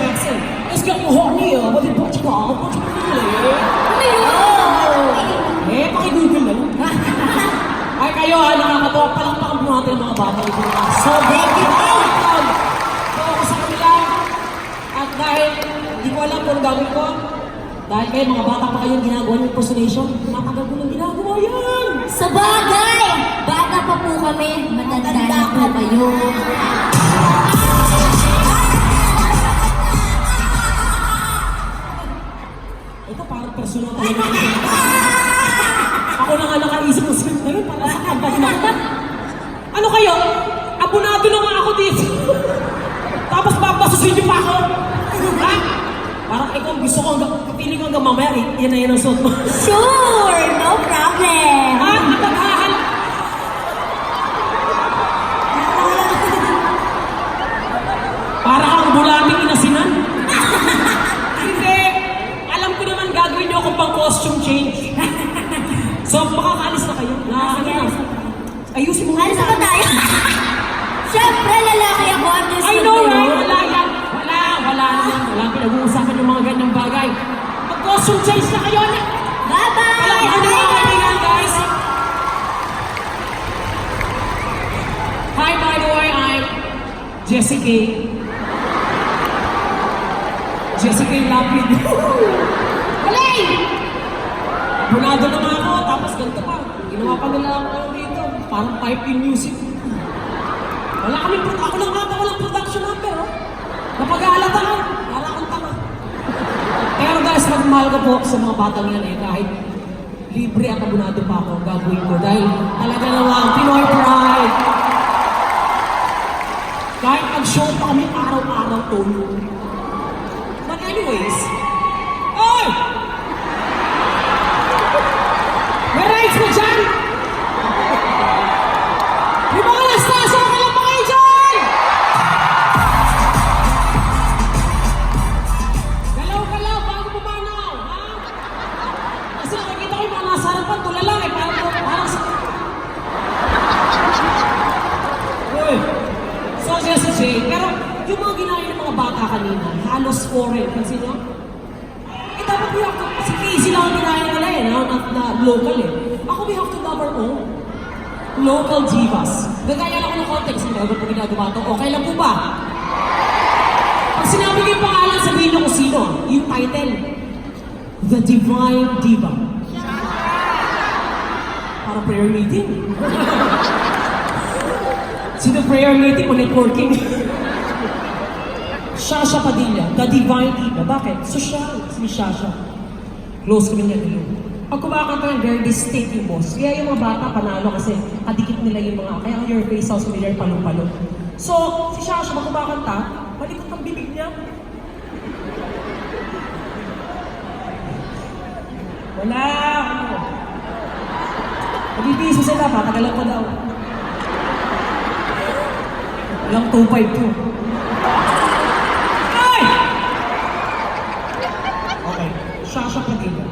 sexy. Let's get more horny. What did you call? What you feeling? Ano yun? Eh, pakigugol na lang. Ay, kayo nakakatawa. Palakpakan po natin ang mga bata. So, thank you. So, ako sa kanila. At dahil, hindi ko alam kung gagawin ko. Dahil kayo, mga bata pa kayong ginagawa ng impersonation, matagal ko nang ginagawa yan. Sa bagay! Bata pa po kami. Matanda na po kayo. Ito parang personal talaga. Ako na nga nakaisip ng script na yun para sa kampag na. Ano kayo? Abonado na nga ako dito. Tapos babasusin niyo pa ako. Ha? Parang ikaw gusto ko hanggang, kapiling ko hanggang mamaya, yan na yan ang suot mo. Sure! No problem! Ha? Napaghahan. Para kang bulating inasinan. Hindi. Alam ko naman gagawin niyo ako pang costume change. So, makakaalis na kayo. Ayusin mo. Alis na ba tayo? Siyempre, lalaki ako. I know, right? Wala yan. Wala naman. Walang pinag-uusapan ng mga ganyang bagay. Mag-costume change na kayo. Bye-bye! Alam ko na mga kaibigan, guys. Hi, by the way, I'm Jessica. Jessica Lapid. Halay! Bunado na nga ako, tapos ganito pa. Ginawa pa nila ako dito. Parang pipe in music. Wala kami, ako lang nga walang production number, oh. Napag-aalata lang. Wala akong tama. Pero guys, magmahal ko po sa mga batang yan eh. Kahit libre at abonado pa ako, gagawin ko. Dahil talaga naman, Pinoy pride. Kahit mag-show pa kami araw-araw tulog. But anyways, oy! May rights mo dyan! May mga lastasyon ka lang pa kayo dyan! Galaw-galaw bago pumanaw, ha? Kasi nakikita ko yung mga nasa harapan, tulala eh, parang sa... Uy! So, Jessie J, pero yung mga ginaya ng mga bata kanina, halos foreign, kasi nyo? Eh, dapat we have to, si Casey lang ang ginaya nila eh, na local eh. Ako, we have to love our own. Local divas. Gagaya lang ako ng context, hindi ako po ginagawa ito. Okay lang po ba? Pag sinabi ko yung pangalan, sabihin nyo kung sino. Yung title, The Divine Diva. Parang prayer meeting. Sino prayer meeting o networking? Shasha Padilla, The Divine Diva. Bakit? Social, si Shasha. Close kami niya nilo. Pag kumakanta ng very distinct yung boss, kaya yung mga bata panalo kasi kadikit nila yung mga, kaya your face sounds familiar, palong-palo. So, si Shasha pag kumakanta, malikot ang bibig niya. Wala, ano. Nabibiso sila, patagalan ko daw. Walang 252. Ay! Okay, Shasha Padilla.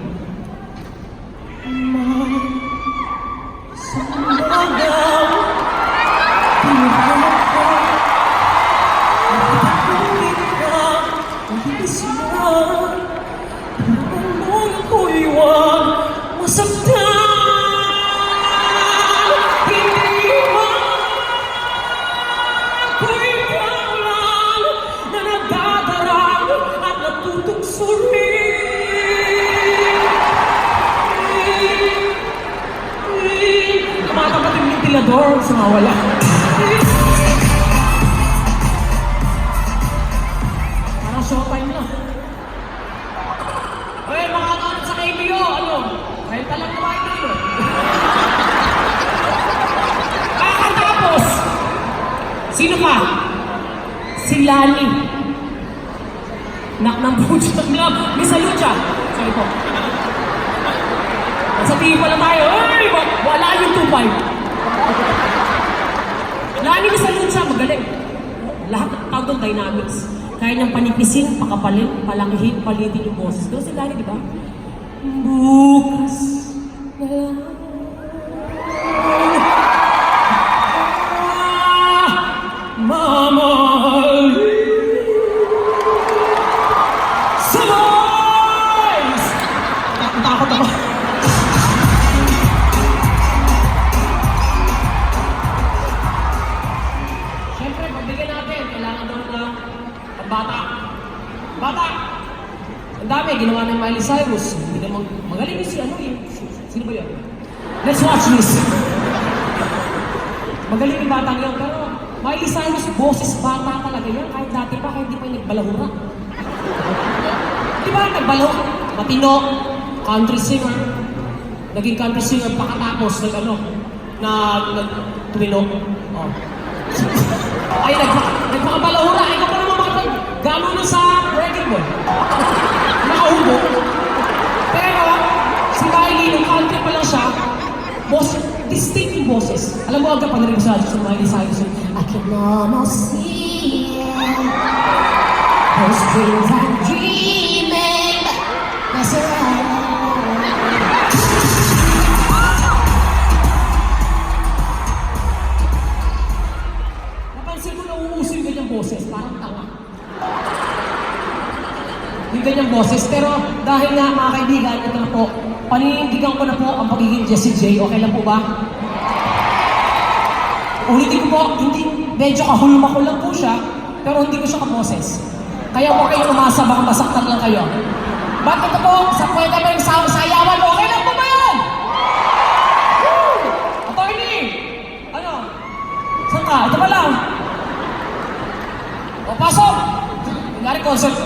Ventilador sa mawala. Parang showtime na. Uy, mga kanot sa KBO, ano? Kahit talang kumain tayo. Kakatapos! Sino pa? Si Lani. Nak ng pucha. Miss Alucha. Sorry po. Sa tingin pala tayo, ay, wala yung 2-5. Lani ni Salunsa, magaling. Lahat ng tawag doon, dynamics. Kaya niyang panipisin, pakapalin, palangihin, palitin yung boses. Doon si Lani, di ba? Bukas na lang. Mamahalin. Bata! Ang dami, ginawa ng Miley Cyrus. Hindi naman, magaling yun si ano eh. Sino ba yun? Let's watch this. Magaling yung batang yun, pero Miley Cyrus, boses bata talaga yan. Kahit dati pa, kahit di pa yung nagbalahura. Di ba nagbalahura? Matino, country singer. Naging country singer pakatapos ng ano, nag-tuwino. Oh. Ay, nagpakabalahura. Ikaw pa naman makapag gano'n na sa record mo. Nakahubo. Pero, si Miley, nung country pa lang siya, distinct yung boses. Alam mo, agad pag narinig sa Miley Cyrus, I can almost see it. Those dreams I'm dreaming. That's right. Napansin mo na uuso yung ganyang boses, parang tanga. Yung ganyang boses, pero dahil nga mga kaibigan, ito na po, paninindigan ko na po ang pagiging Jessie J. Okay lang po ba? Ulitin ko po, hindi, medyo kahulma ko lang po siya, pero hindi ko siya kaboses. Kaya huwag kayong umasa, baka masaktan lang kayo. Ba't ito po, sa pwede ba yung sayawan, okay lang po ba yan? Woo! Attorney! Ano? Saan ka? Ito pa lang. O, pasok! Nangyari concert.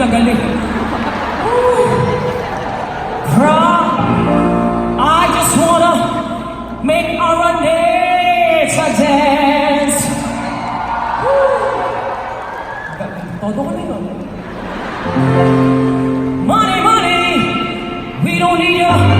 Galing. I just wanna make our nature dance. Todo ko na yun. Money, money, we don't need ya.